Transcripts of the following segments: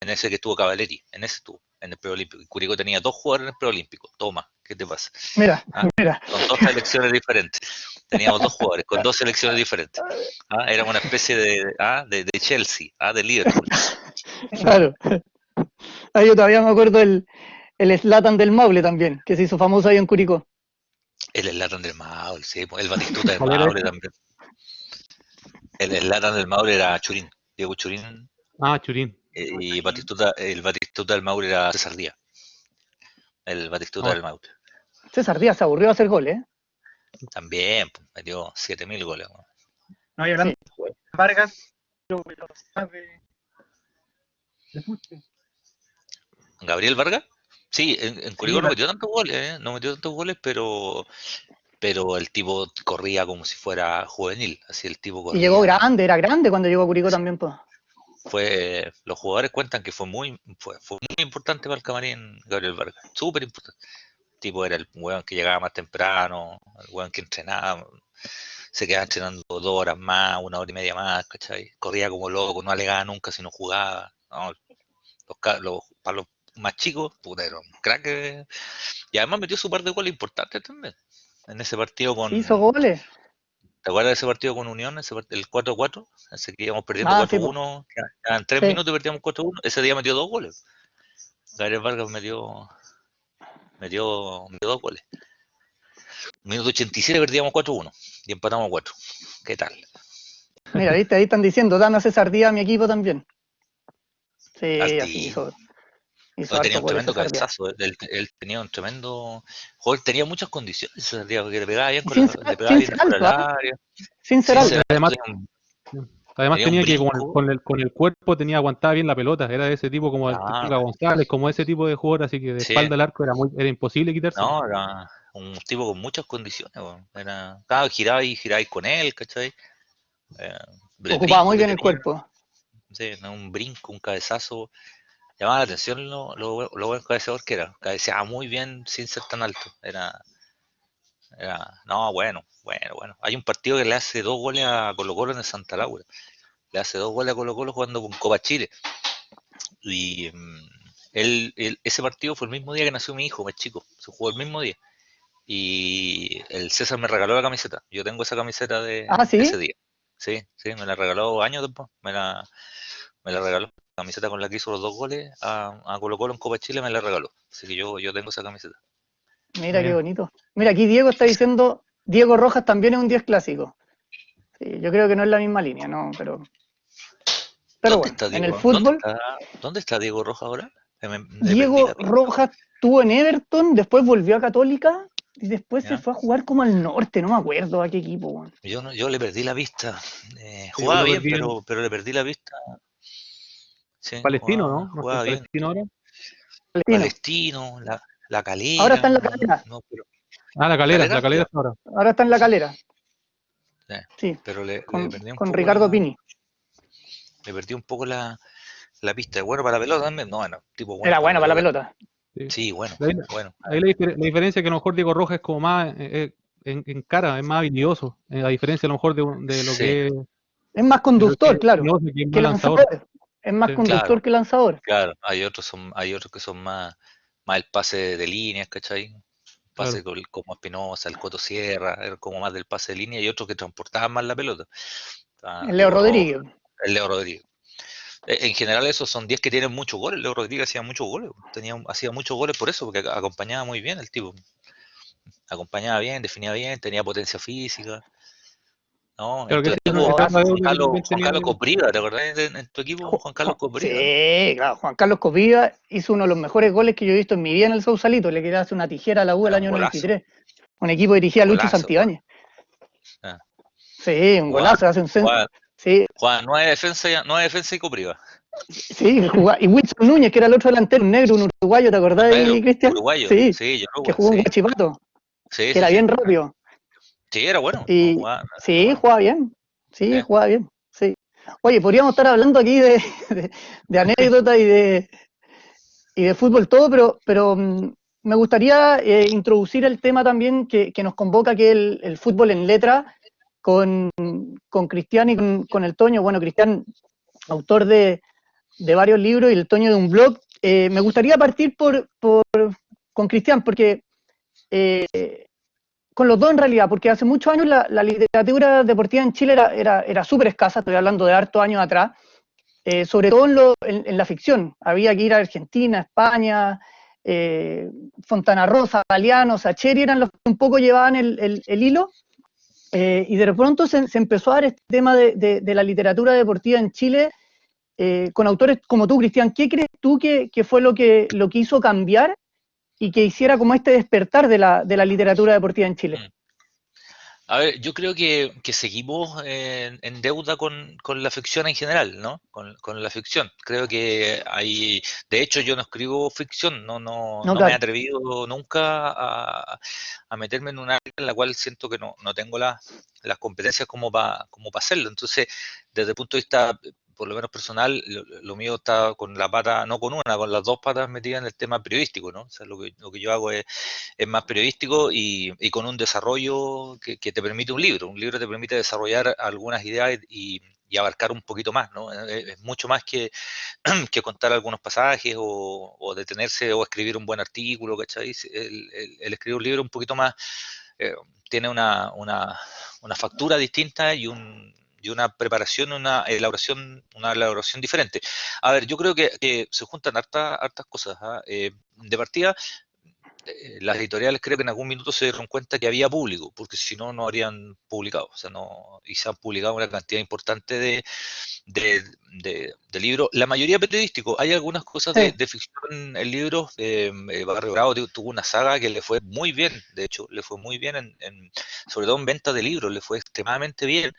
En ese que estuvo Cavaleri, en ese estuvo, en el preolímpico. Y Curicó tenía 2 jugadores en el preolímpico. Toma, ¿qué te pasa? Mira, ¿Ah? mira. Con 2 selecciones diferentes. Teníamos 2 jugadores con 2 selecciones diferentes. Era una especie de Chelsea, de Liverpool. Claro. Ahí yo todavía me acuerdo el Zlatan del Maule también, que se hizo famoso ahí en Curicó. El Zlatan del Maule, sí, el Batistuta del ¿Cuál era Maule ese? también. El Zlatan del Maule era Churín, Diego Churín. Churín. Y el Batistuta del Maule era César Díaz. El Batistuta del Maule. César Díaz se aburrió de hacer goles, ¿eh? También, pues, metió 7.000 goles. No, y hablando de Vargas, de fútbol. ¿Gabriel Vargas? Sí, en Curicó no metió tantos goles, no metió tantos goles, pero el tipo corría como si fuera juvenil, así el tipo corría. Y llegó grande, era grande cuando llegó a Curicó también, pues. Los jugadores cuentan que fue muy importante para el Camarín Gabriel Vargas, súper importante. El tipo era el weón que llegaba más temprano, el weón que entrenaba, se quedaba entrenando 2 horas más, 1 hora y media más, ¿cachai? Corría como loco, no alegaba nunca si no jugaba. No, para los más chicos, puta, era un crack. Y además metió su par de goles importantes también. En ese partido con. Sí, hizo goles. ¿Te acuerdas de ese partido con Unión? El 4-4, ese que íbamos perdiendo Sí, 4-1, quedaban 3 minutos y perdíamos 4-1. Ese día metió 2 goles. Gabriel Vargas metió 2 goles. Minuto 87 perdíamos 4-1 y empatamos 4. ¿Qué tal? Mira, viste, ahí están diciendo, dame a César Díaz a mi equipo también. Sí, Así así hizo tenía harto un goles tremendo César Díaz. cabezazo. Él tenía un tremendo. Joder, tenía muchas condiciones. César Díaz, porque le pegaba bien, Sin ser fuera del alto, área. sin ser alto. Además tenía que brinco. con el cuerpo aguantaba bien la pelota, era de ese tipo como el Tuca González, como ese tipo de jugador, así que de espalda al arco era imposible quitarse. No, era un tipo con muchas condiciones. Giraba y con él, ¿cachai? Ocupaba muy bien el cuerpo. Sí, un brinco, un cabezazo. Llamaba la atención lo buen cabeceador que era. Cabeceaba muy bien sin ser tan alto. No, bueno. Hay un partido que le hace 2 goles a Colo-Colo en el Santa Laura. Le hace 2 goles a Colo-Colo jugando con Copa Chile. Y ese partido fue el mismo día que nació mi hijo, más chico. Se jugó el mismo día. Y el César me regaló la camiseta. Yo tengo esa camiseta de ese día. Sí, me la regaló años después. Me la regaló. La camiseta con la que hizo los 2 goles a Colo-Colo en Copa Chile me la regaló. Así que yo tengo esa camiseta. Mira qué bonito. Mira, aquí Diego está diciendo, Diego Rojas también es un 10 clásico. Sí, yo creo que no es la misma línea, ¿no? Pero bueno, en el fútbol... ¿Dónde está Diego Rojas ahora? Diego Rojas estuvo en Everton, después volvió a Católica y después se fue a jugar como al norte, no me acuerdo a qué equipo. Bueno. Yo le perdí la vista. Jugaba bien, pero le perdí la vista. Sí, Palestino, ¿no? Jugaba bien. Palestino ahora. Palestino, la Calera. Ahora está en la Calera. La Calera ahora. Ahora está en la Calera. Sí, pero le perdí un con poco Ricardo Pini. Le perdí un poco la pista. Bueno para la pelota también. No, tipo bueno. Era bueno para la pelota. Sí, bueno. Ahí la diferencia es que a lo mejor Diego Rojas es como más en cara, es más habilidoso. A diferencia a lo mejor de lo que es más conductor, claro. Que lanzador. Es más conductor que lanzador. Claro, hay otros que son más el pase de líneas, ¿cachai? Pase como Espinosa, el Coto Sierra, era como más del pase de línea, y otros que transportaban más la pelota. El Leo Rodríguez. El Leo Rodríguez. En general esos son 10 que tienen muchos goles. Leo Rodríguez hacía muchos goles. Hacía muchos goles por eso, porque acompañaba muy bien el tipo. Acompañaba bien, definía bien, tenía potencia física. No, claro en tu equipo, Juan Carlos Copriva, ¿te acordás en tu equipo? Juan Carlos Copriva. Sí, claro, Juan Carlos Copriva hizo uno de los mejores goles que yo he visto en mi vida en el Sausalito. Le quería hacer una tijera a la U el año 93. Un equipo dirigía a Lucho Santibáñez. Sí, un golazo, hace un centro. Sí. Juan, nueve defensa y Copriva. Sí, y Wilson Núñez, que era el otro delantero, un negro, un uruguayo, ¿te acordás de Cristian? Uruguayo, sí, yo que jugó en Guachipato, que era bien rápido. Sí, era bueno. Y, jugaba bien. Sí, jugaba bien. Sí. Oye, podríamos estar hablando aquí de anécdotas y de fútbol todo, pero me gustaría introducir el tema también que nos convoca, que es el fútbol en letra, con Cristian y con el Toño. Bueno, Cristian, autor de de varios libros y el Toño de un blog. Me gustaría partir con Cristian, porque con los dos en realidad, porque hace muchos años la literatura deportiva en Chile era súper escasa, estoy hablando de hartos años atrás, sobre todo en la ficción. Había que ir a Argentina, España, Fontana Rosa, Galeano, Sacheri eran los que un poco llevaban el hilo, y de pronto se empezó a dar este tema de la literatura deportiva en Chile, con autores como tú, Cristian. ¿Qué crees tú que fue lo que hizo cambiar y que hiciera como este despertar de la literatura deportiva en Chile? A ver, yo creo que seguimos en deuda con la ficción en general, ¿no? Con la ficción. Creo que hay, de hecho yo no escribo ficción, No, no me he claro. atrevido nunca a meterme en un área en la cual siento que no tengo las competencias como para hacerlo. Entonces, desde el punto de vista, por lo menos personal, lo mío está con la pata, no con una, con las dos patas metidas en el tema periodístico, ¿no? O sea, lo que yo hago es más periodístico y con un desarrollo que te permite un libro. Un libro te permite desarrollar algunas ideas y abarcar un poquito más, ¿no? Es mucho más que contar algunos pasajes o detenerse o escribir un buen artículo, ¿cachai? El escribir un libro un poquito más, eh, tiene una factura distinta y una preparación, una elaboración diferente. A ver, yo creo que se juntan hartas cosas, ¿ah? De partida, las editoriales creo que en algún minuto se dieron cuenta que había público, porque si no, no habrían publicado. O sea, no, y se han publicado una cantidad importante de, de libros, la mayoría periodísticos. Hay algunas cosas Sí, de ficción en libros. Barrio Bravo tuvo una saga que le fue muy bien, de hecho, le fue muy bien, sobre todo en ventas de libros, le fue extremadamente bien.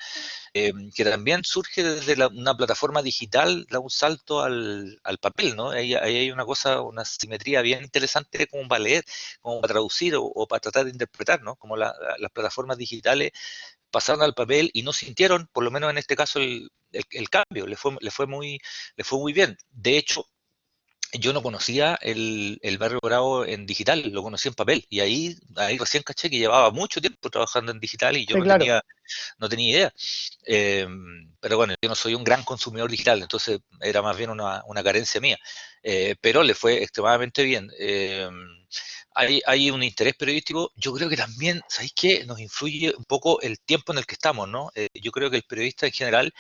Que también surge desde una plataforma digital, da un salto al papel, ¿no? Ahí hay una cosa, una simetría bien interesante como para leer, como para traducir o para tratar de interpretar, ¿no? Como las plataformas digitales pasaron al papel y no sintieron, por lo menos en este caso, el cambio, le fue muy bien. De hecho, yo no conocía el Barrio Bravo en digital, lo conocí en papel, y ahí recién caché que llevaba mucho tiempo trabajando en digital y yo sí, claro. no tenía idea. Eh, pero bueno, yo no soy un gran consumidor digital, entonces era más bien una carencia mía. Pero le fue extremadamente bien. Hay un interés periodístico. Yo creo que también, ¿sabéis qué? Nos influye un poco el tiempo en el que estamos, ¿no? Yo creo que el periodista en general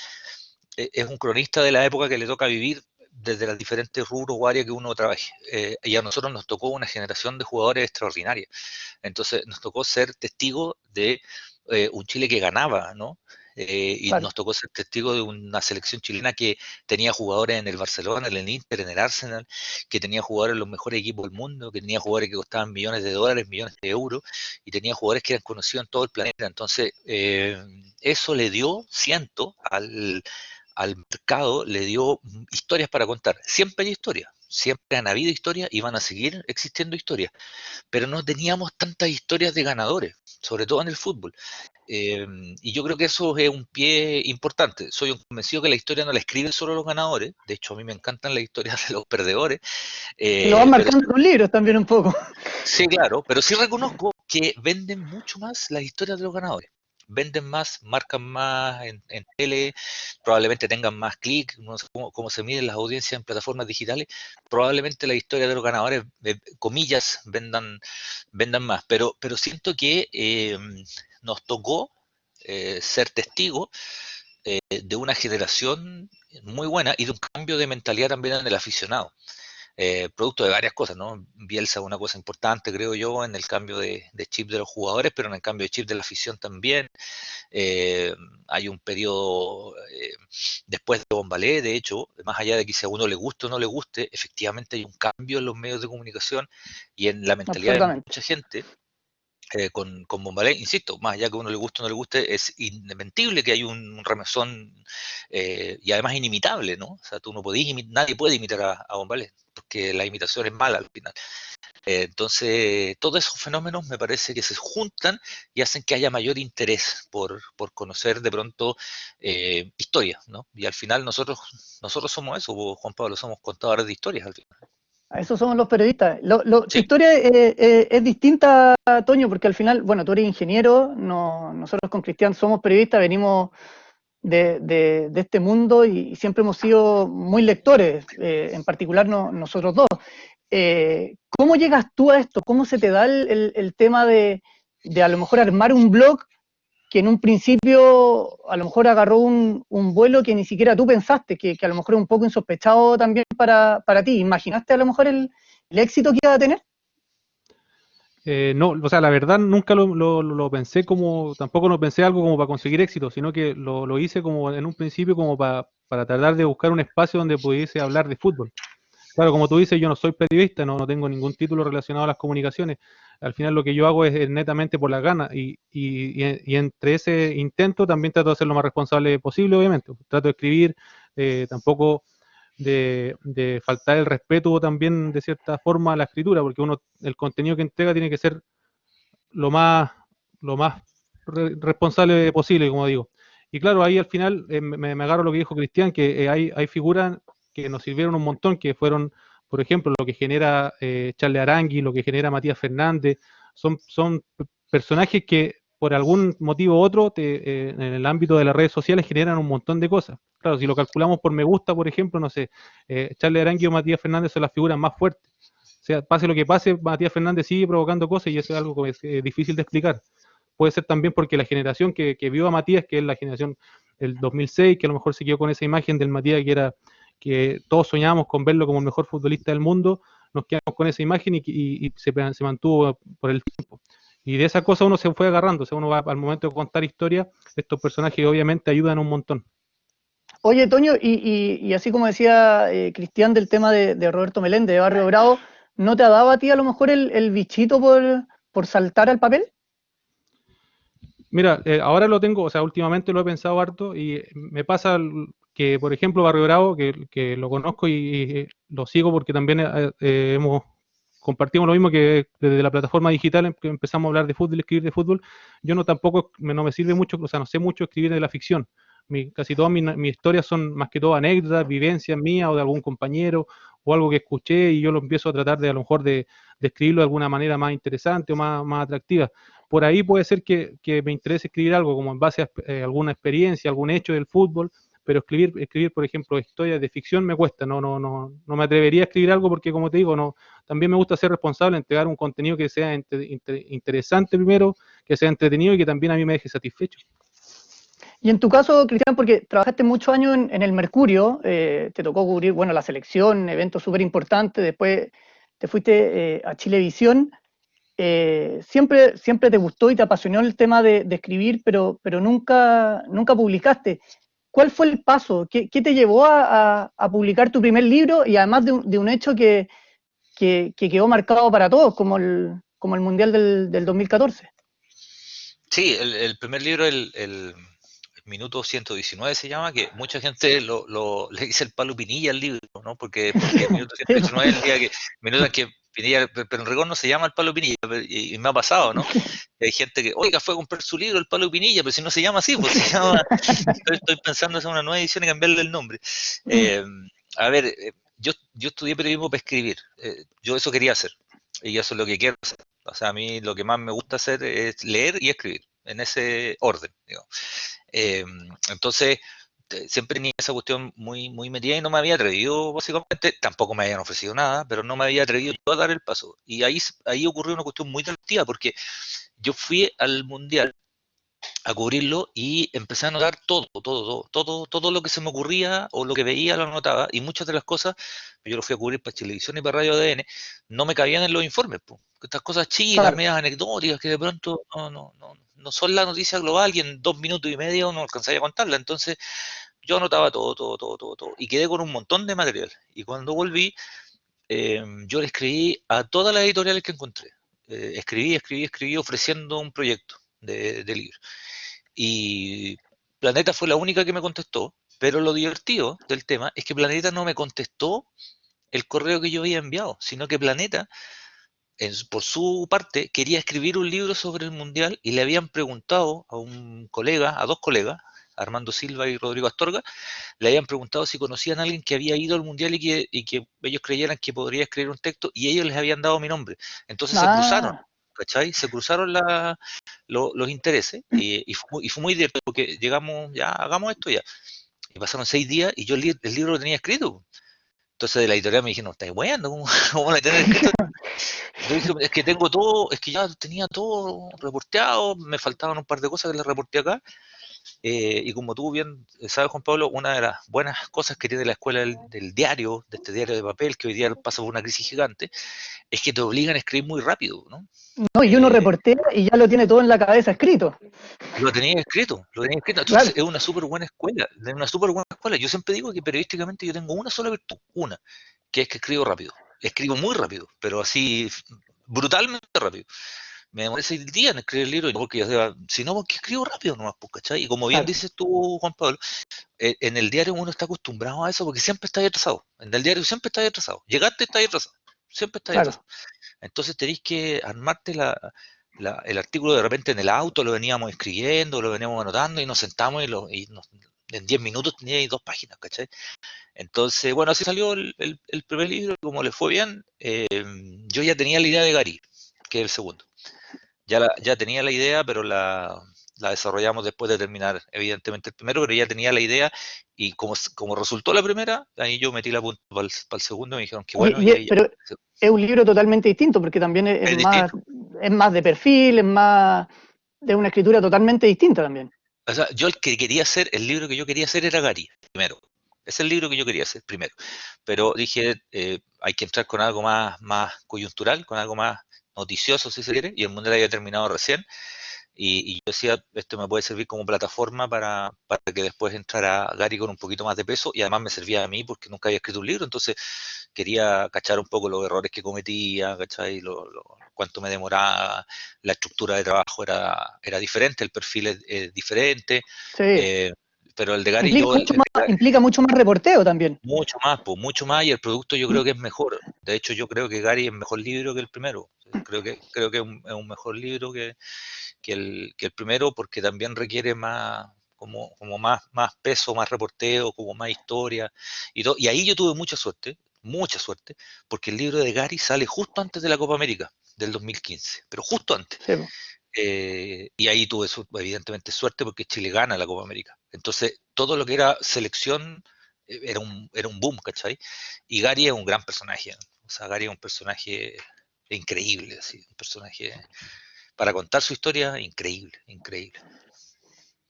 es un cronista de la época que le toca vivir desde las diferentes rubros o áreas que uno trabaje. Y a nosotros nos tocó una generación de jugadores extraordinarios. Entonces nos tocó ser testigos de un Chile que ganaba, ¿no? Y Claro. nos tocó ser testigos de una selección chilena que tenía jugadores en el Barcelona, en el Inter, en el Arsenal, que tenía jugadores en los mejores equipos del mundo, que tenía jugadores que costaban millones de dólares, millones de euros, y tenía jugadores que eran conocidos en todo el planeta. Entonces, eso le dio, siento, al mercado, le dio historias para contar. Siempre hay historias, siempre han habido historias y van a seguir existiendo historias, pero no teníamos tantas historias de ganadores, sobre todo en el fútbol. Y yo creo que eso es un pie importante. Soy un convencido que la historia no la escriben solo los ganadores. De hecho, a mí me encantan las historias de los perdedores. Y lo van Pero marcando los libros también un poco. sí, claro, pero sí reconozco que venden mucho más las historias de los ganadores. Venden más, marcan más en tele, probablemente tengan más clics, no sé cómo se miden las audiencias en plataformas digitales, probablemente la historia de los ganadores, comillas, vendan más. Pero siento que nos tocó ser testigos de una generación muy buena y de un cambio de mentalidad también en el aficionado, producto de varias cosas, ¿no? Bielsa es una cosa importante, creo yo, en el cambio de chip de los jugadores, pero en el cambio de chip de la afición también. Hay un periodo después de Bombalé, de hecho, más allá de que si a uno le guste o no le guste, efectivamente hay un cambio en los medios de comunicación y en la mentalidad de Absolutamente. mucha gente. Con Bombalé, insisto, más allá que a uno le guste o no le guste, es indesmentible que hay un remesón y además inimitable, ¿no? O sea, tú no podés nadie puede imitar a Bombalé, porque la imitación es mala al final. Entonces, todos esos fenómenos me parece que se juntan y hacen que haya mayor interés por conocer de pronto historias, ¿no? Y al final nosotros somos eso, Juan Pablo, somos contadores de historias al final. A eso somos los periodistas. Tu Sí, historia es distinta, Toño, porque al final, bueno, tú eres ingeniero, nosotros con Cristian somos periodistas, venimos de este mundo y siempre hemos sido muy lectores, en particular nosotros dos. ¿Cómo llegas tú a esto? ¿Cómo se te da el tema de a lo mejor armar un blog que en un principio a lo mejor agarró un vuelo que ni siquiera tú pensaste, que a lo mejor es un poco insospechado también para ti? ¿Imaginaste a lo mejor el éxito que iba a tener? No, o sea, la verdad nunca lo pensé como, tampoco no pensé algo como para conseguir éxito, sino que lo hice como en un principio como para tratar de buscar un espacio donde pudiese hablar de fútbol. Claro, como tú dices, yo no soy periodista, no tengo ningún título relacionado a las comunicaciones. Al final lo que yo hago es netamente por las ganas y entre ese intento también trato de ser lo más responsable posible, obviamente. Trato de escribir, tampoco de faltar el respeto también de cierta forma a la escritura, porque uno, el contenido que entrega tiene que ser lo más, lo más responsable posible, como digo. Y claro, ahí al final me agarro lo que dijo Cristian, que hay figuras que nos sirvieron un montón, que fueron, por ejemplo, lo que genera Charles Arangui, lo que genera Matías Fernández, son personajes que por algún motivo u otro en el ámbito de las redes sociales generan un montón de cosas. Claro, si lo calculamos por me gusta, por ejemplo, no sé, Charles Arangui o Matías Fernández son las figuras más fuertes. O sea, pase lo que pase, Matías Fernández sigue provocando cosas y eso es algo que es difícil de explicar. Puede ser también porque la generación que vio a Matías, que es la generación del 2006, que a lo mejor se quedó con esa imagen del Matías que todos soñábamos con verlo como el mejor futbolista del mundo, nos quedamos con esa imagen y se mantuvo por el tiempo. Y de esa cosa uno se fue agarrando, o sea, uno va al momento de contar historias, estos personajes obviamente ayudan un montón. Oye, Toño, y así como decía Cristian del tema de Roberto Meléndez, de Barrio Bravo, ¿no te ha dado a ti a lo mejor el bichito por saltar al papel? Mira, ahora lo tengo, o sea, últimamente lo he pensado harto y me pasa que, por ejemplo, Barrio Bravo, que lo conozco y lo sigo porque también compartimos lo mismo que desde la plataforma digital que empezamos a hablar de fútbol, escribir de fútbol. Yo no me sirve mucho, o sea, no sé mucho escribir de la ficción. Casi todas mis historias son más que todo anécdotas, vivencias mías o de algún compañero o algo que escuché y yo lo empiezo a tratar de a lo mejor de escribirlo de alguna manera más interesante o más atractiva. Por ahí puede ser que me interese escribir algo como en base a alguna experiencia, algún hecho del fútbol, pero escribir, por ejemplo, historias de ficción me cuesta, no me atrevería a escribir algo porque, como te digo, también me gusta ser responsable, entregar un contenido que sea interesante primero, que sea entretenido y que también a mí me deje satisfecho. Y en tu caso, Cristian, porque trabajaste muchos años en el Mercurio, te tocó cubrir, bueno, la selección, eventos súper importantes, después te fuiste a Chilevisión. Siempre te gustó y te apasionó el tema de escribir, pero nunca publicaste. ¿Cuál fue el paso? ¿Qué te llevó a publicar tu primer libro y además de un hecho que quedó marcado para todos, como el Mundial del 2014? Sí, el primer libro, el Minuto 119 se llama, que mucha gente le dice el palo Pinilla al libro, ¿no? Porque el Minuto 119 es el día minuto en que Pinilla, pero en rigor no se llama el palo Pinilla, y me ha pasado, ¿no? Hay gente que, oiga, fue a comprar su libro, el palo Pinilla, pero si no se llama así, pues se llama, estoy pensando en hacer una nueva edición y cambiarle el nombre. A ver, yo estudié periodismo para escribir, yo eso quería hacer, y eso es lo que quiero hacer. O sea, a mí lo que más me gusta hacer es leer y escribir, en ese orden, digamos. Entonces, siempre tenía esa cuestión muy metida y no me había atrevido, básicamente, tampoco me habían ofrecido nada, pero no me había atrevido a dar el paso. Y ahí ocurrió una cuestión muy divertida, porque yo fui al Mundial a cubrirlo y empecé a anotar todo lo que se me ocurría o lo que veía lo anotaba, y muchas de las cosas, yo lo fui a cubrir para Televisión y para Radio ADN, no me cabían en los informes, po. Estas cosas chicas, Claro. medias anecdóticas que de pronto no son la noticia global y en 2 minutos y medio no alcanzaría a contarla. Entonces yo anotaba todo y quedé con un montón de material, y cuando volví yo le escribí a todas las editoriales que encontré. Escribí ofreciendo un proyecto de libro. Y Planeta fue la única que me contestó, pero lo divertido del tema es que Planeta no me contestó el correo que yo había enviado, sino que Planeta, por su parte, quería escribir un libro sobre el Mundial y le habían preguntado a dos colegas, Armando Silva y Rodrigo Astorga, le habían preguntado si conocían a alguien que había ido al Mundial y que ellos creyeran que podría escribir un texto, y ellos les habían dado mi nombre. Entonces se cruzaron, Ah, ¿cachai? Se cruzaron los intereses y fue muy divertido porque llegamos, ya, hagamos esto ya. Y pasaron 6 días y yo el libro lo tenía escrito. Entonces de la editorial me dijeron, ¿estáis weando? ¿Cómo lo tener escrito? Yo dije, es que tengo todo, es que ya tenía todo reporteado, me faltaban un par de cosas que les reporté acá. Y como tú bien sabes, Juan Pablo, una de las buenas cosas que tiene la escuela del diario, de este diario de papel, que hoy día pasa por una crisis gigante, es que te obligan a escribir muy rápido, ¿no? No, y uno reportea y ya lo tiene todo en la cabeza escrito. Lo tenía escrito, lo tenía escrito. Entonces Claro. es una súper buena escuela, es una súper buena escuela. Yo siempre digo que periodísticamente yo tengo una sola virtud, una, que es que escribo rápido. Escribo muy rápido, pero así brutalmente rápido. Me demoré 6 días en escribir el libro, y no porque yo sea, sino porque escribo rápido nomás, pues, ¿cachai? Y como bien Claro. dices tú, Juan Pablo, en el diario uno está acostumbrado a eso porque siempre está atrasado. En el diario siempre está atrasado. Llegaste, está atrasado. Siempre está Claro. atrasado. Entonces tenéis que armarte el artículo de repente en el auto, lo veníamos escribiendo, lo veníamos anotando y nos sentamos en 10 minutos teníais 2 páginas, ¿cachai? Entonces, bueno, así salió el primer libro, como le fue bien, yo ya tenía la idea de Gary, que es el segundo. Ya tenía la idea, pero la desarrollamos después de terminar, evidentemente, el primero, pero ya tenía la idea y como resultó la primera, ahí yo metí la punta para el segundo y me dijeron que bueno, y ahí ya. Pero es un libro totalmente distinto porque también Es distinto. es más de perfil, es más de una escritura totalmente distinta también. O sea, yo el libro que yo quería hacer era Gary, primero. Es el libro que yo quería hacer primero. Pero dije, hay que entrar con algo más coyuntural, con algo más noticioso, si se quiere, y el Mundial había terminado recién. Y yo decía, esto me puede servir como plataforma para que después entrara Gary con un poquito más de peso, y además me servía a mí porque nunca había escrito un libro, entonces quería cachar un poco los errores que cometía, ¿cachai? Cuánto me demoraba, la estructura de trabajo era diferente, el perfil es diferente, Sí. pero el de Gary Implica mucho más reporteo también. mucho más, y el producto yo creo que es mejor. De hecho, yo creo que Gary es mejor libro que el primero. Creo que es un mejor libro que el primero, porque también requiere más, como más peso, más reporteo, como más historia y todo. Y ahí yo tuve mucha suerte, porque el libro de Gary sale justo antes de la Copa América del 2015, pero justo antes. Sí. Y ahí tuve evidentemente suerte porque Chile gana la Copa América. Entonces, todo lo que era selección era un boom, ¿cachai? Y Gary es un gran personaje. O sea, Gary es un personaje increíble, así, un personaje para contar su historia, increíble, increíble.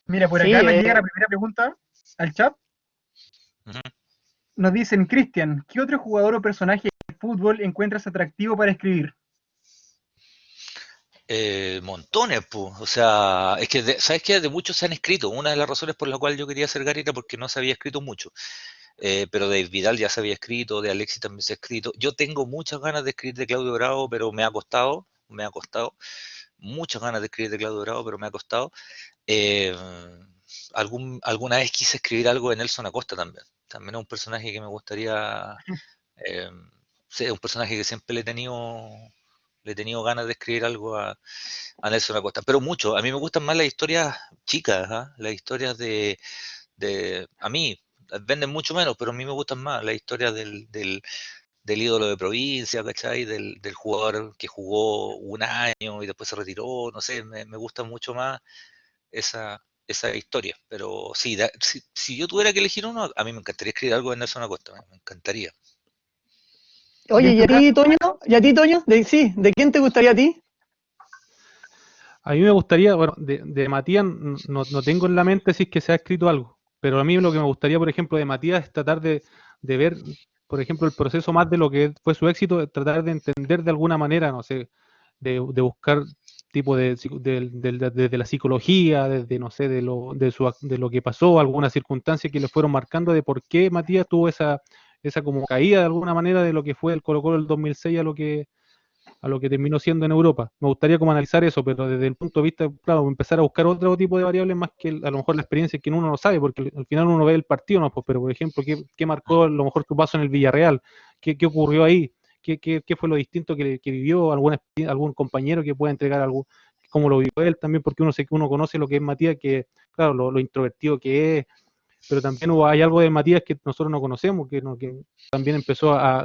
Mira, por Sí, acá me llega la primera pregunta al chat. Uh-huh. Nos dicen, Cristian, ¿qué otro jugador o personaje de fútbol encuentras atractivo para escribir? Montones, pues. O sea, es que, ¿sabes qué? De muchos se han escrito. Una de las razones por la cual yo quería hacer Gary era porque no se había escrito mucho. Pero de Vidal ya se había escrito, de Alexis también se ha escrito. Yo tengo muchas ganas de escribir de Claudio Bravo, pero me ha costado. Muchas ganas de escribir de Claudio Bravo, pero me ha costado. Eh, alguna vez quise escribir algo de Nelson Acosta también. También es un personaje que me gustaría. Eh, sí, es un personaje que siempre le he tenido ganas de escribir algo a Nelson Acosta, pero mucho. A mí me gustan más las historias chicas, ¿ah? Las historias a mí, venden mucho menos, pero a mí me gustan más las historias del ídolo de provincia, ¿cachai? Del jugador que jugó un año y después se retiró, no sé, me gusta mucho más esa historia. Pero sí, si yo tuviera que elegir uno, a mí me encantaría escribir algo de Nelson Acosta, me encantaría. Oye, en ¿y tu a caso, ti, Toño? ¿Y a ti, Toño? Sí, ¿de quién te gustaría a ti? A mí me gustaría, bueno, de Matías no tengo en la mente si es que se ha escrito algo, pero a mí lo que me gustaría, por ejemplo, de Matías es tratar de ver, por ejemplo, el proceso más de lo que fue su éxito, tratar de entender de alguna manera, no sé, de buscar tipo desde la psicología, desde, no sé, de lo que pasó, alguna circunstancia que le fueron marcando de por qué Matías tuvo esa como caída de alguna manera de lo que fue el Colo-Colo del 2006 a lo que terminó siendo en Europa. Me gustaría como analizar eso, pero desde el punto de vista, claro, empezar a buscar otro tipo de variables más que a lo mejor la experiencia que uno no sabe, porque al final uno ve el partido, ¿no? Pues, pero por ejemplo, ¿qué marcó a lo mejor tu paso en el Villarreal? ¿Qué ocurrió ahí? ¿Qué fue lo distinto que vivió? ¿Algún compañero que pueda entregar algo? ¿Cómo lo vivió él también? Porque uno conoce lo que es Matías, que claro, lo introvertido que es, pero también hay algo de Matías que nosotros no conocemos, que también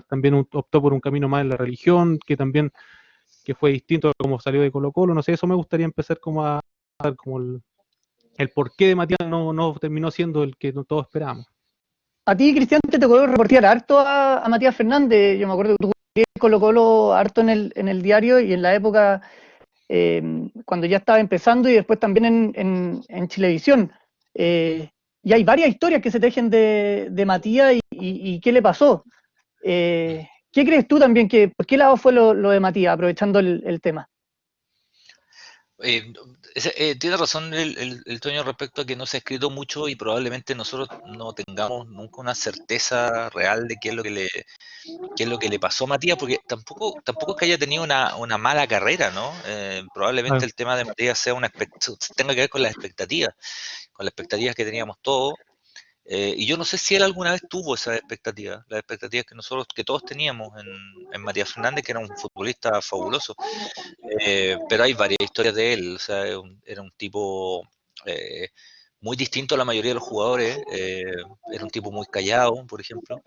también optó por un camino más en la religión, que también que fue distinto a cómo salió de Colo-Colo, no sé, eso me gustaría empezar como a dar como el porqué de Matías no terminó siendo el que todos esperábamos. A ti, Cristian, te tocó reportear harto a Matías Fernández. Yo me acuerdo que tú Colo-Colo harto en el diario y en la época cuando ya estaba empezando y después también en Chilevisión. Y hay varias historias que se tejen de Matías y qué le pasó. ¿Qué crees tú también? ¿Por qué lado fue lo de Matías, aprovechando el tema? Eh, tiene razón el Toño respecto a que no se ha escrito mucho y probablemente nosotros no tengamos nunca una certeza real de qué es lo que le pasó a Matías, porque tampoco es que haya tenido una mala carrera, ¿no? Probablemente Claro. el tema de Matías tenga que ver con las expectativas que teníamos todos. Y yo no sé si él alguna vez tuvo esas expectativas, las expectativas que todos teníamos en Matías Fernández, que era un futbolista fabuloso. Pero hay varias historias de él, o sea, era un tipo eh, muy distinto a la mayoría de los jugadores, era un tipo muy callado, por ejemplo,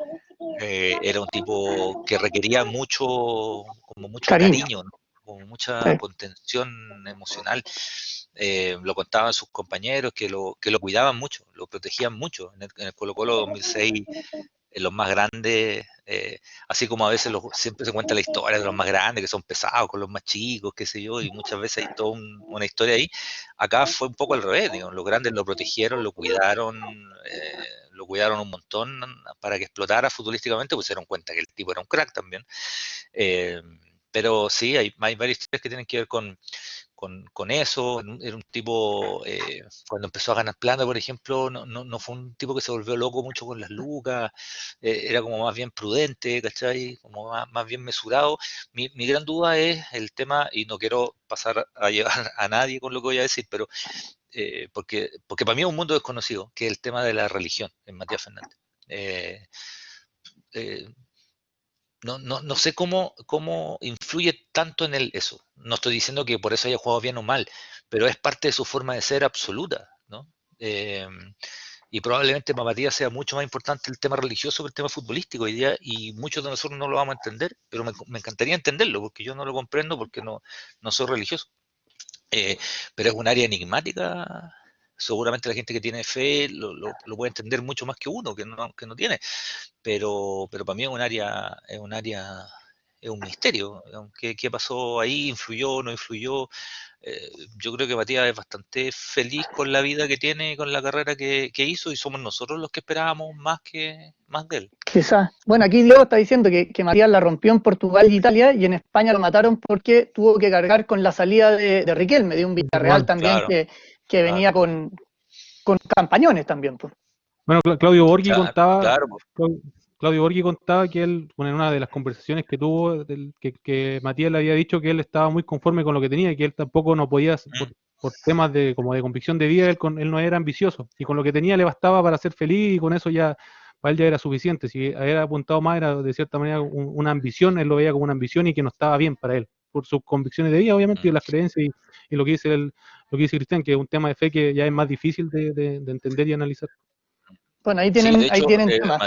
era un tipo que requería como mucho Cariño. cariño, ¿no? Como mucha Sí. contención emocional. Lo contaban sus compañeros que lo cuidaban mucho, lo protegían mucho. En el Colo-Colo 2006 los más grandes, así como a veces siempre se cuenta la historia de los más grandes que son pesados con los más chicos, qué sé yo, y muchas veces hay toda una historia ahí. Acá fue un poco al revés, digamos, los grandes lo protegieron, lo cuidaron un montón para que explotara futbolísticamente, pues se dieron cuenta que el tipo era un crack también. Eh, pero sí, hay varias historias que tienen que ver con eso. Era un tipo, cuando empezó a ganar plata, por ejemplo, no fue un tipo que se volvió loco mucho con las lucas, era como más bien prudente, ¿cachai? Como más bien mesurado. Mi gran duda es el tema, y no quiero pasar a llevar a nadie con lo que voy a decir, pero porque para mí es un mundo desconocido, que es el tema de la religión en Matías Fernández. Eh, eh, no sé cómo influye tanto en él eso. No estoy diciendo que por eso haya jugado bien o mal, pero es parte de su forma de ser absoluta, ¿no? Eh, y probablemente para Matías sea mucho más importante el tema religioso que el tema futbolístico hoy día, y muchos de nosotros no lo vamos a entender, pero me encantaría entenderlo, porque yo no lo comprendo porque no soy religioso. Eh, pero es un área enigmática. Seguramente la gente que tiene fe lo puede entender mucho más que uno que no tiene, pero para mí es un misterio. ¿Qué pasó ahí? ¿Influyó? ¿No influyó? Yo creo que Matías es bastante feliz con la vida que tiene, con la carrera que hizo, y somos nosotros los que esperábamos más de él. Quizás. Bueno, aquí Diego está diciendo que Matías la rompió en Portugal y Italia y en España lo mataron porque tuvo que cargar con la salida de Riquelme, de un Villarreal Normal. también Claro, que venía claro, con campañones también, pues. Bueno, Claudio Borghi claro, contaba, claro, pues. Claudio Borghi contaba que él, bueno, en una de las conversaciones que tuvo, que Matías le había dicho que él estaba muy conforme con lo que tenía y que él tampoco no podía, Mm, por temas como de convicción de vida, él no era ambicioso y con lo que tenía le bastaba para ser feliz y con eso ya, para él ya era suficiente. Si había apuntado más era de cierta manera una ambición, él lo veía como una ambición y que no estaba bien para él, por sus convicciones de vida, obviamente, y mm. las creencias y lo que dice lo que dice Cristian, que es un tema de fe que ya es más difícil de entender y analizar. Bueno, Sí, de ahí hecho, tienen temas.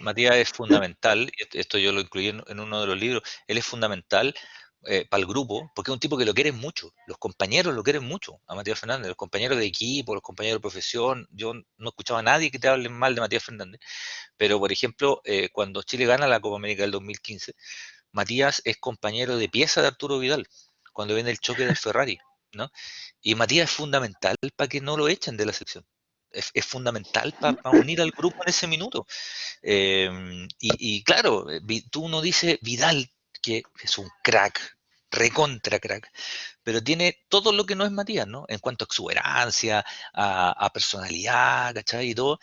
Matías es fundamental, y esto yo lo incluí en uno de los libros. Él es fundamental para el grupo, porque es un tipo que lo quieren mucho, los compañeros lo quieren mucho a Matías Fernández, los compañeros de equipo, los compañeros de profesión. Yo no escuchaba a nadie que te hable mal de Matías Fernández, pero por ejemplo, cuando Chile gana la Copa América del 2015, Matías es compañero de pieza de Arturo Vidal, cuando viene el choque del Ferrari, ¿no? Y Matías es fundamental para que no lo echen de la selección. Es fundamental para unir al grupo en ese minuto. Y claro, tú uno dice Vidal, que es un crack, recontra crack, pero tiene todo lo que no es Matías, ¿no? En cuanto a exuberancia, a personalidad, ¿cachai? Y todo,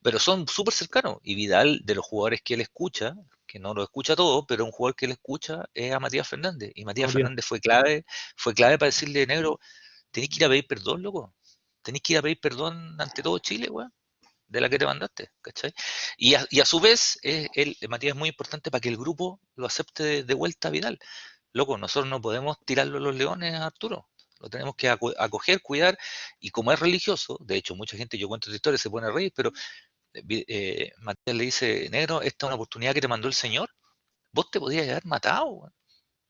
pero son súper cercanos. Y Vidal, de los jugadores que él escucha, que no lo escucha todo, pero un jugador que él escucha es a Matías Fernández. Y Matías Matías. Fernández fue clave para decirle, negro, tenéis que ir a pedir perdón, loco. Tenéis que ir a pedir perdón ante todo Chile, weón, de la que te mandaste, ¿cachai? Y a su vez, Matías es muy importante para que el grupo lo acepte de vuelta a Vidal. Loco, nosotros no podemos tirarlo a los leones a Arturo. Lo tenemos que acoger, cuidar, y como es religioso, de hecho, mucha gente, yo cuento esta historia, se pone a reír, pero Matías le dice, negro, esta es una oportunidad que te mandó el Señor. Vos te podías haber matado, weón.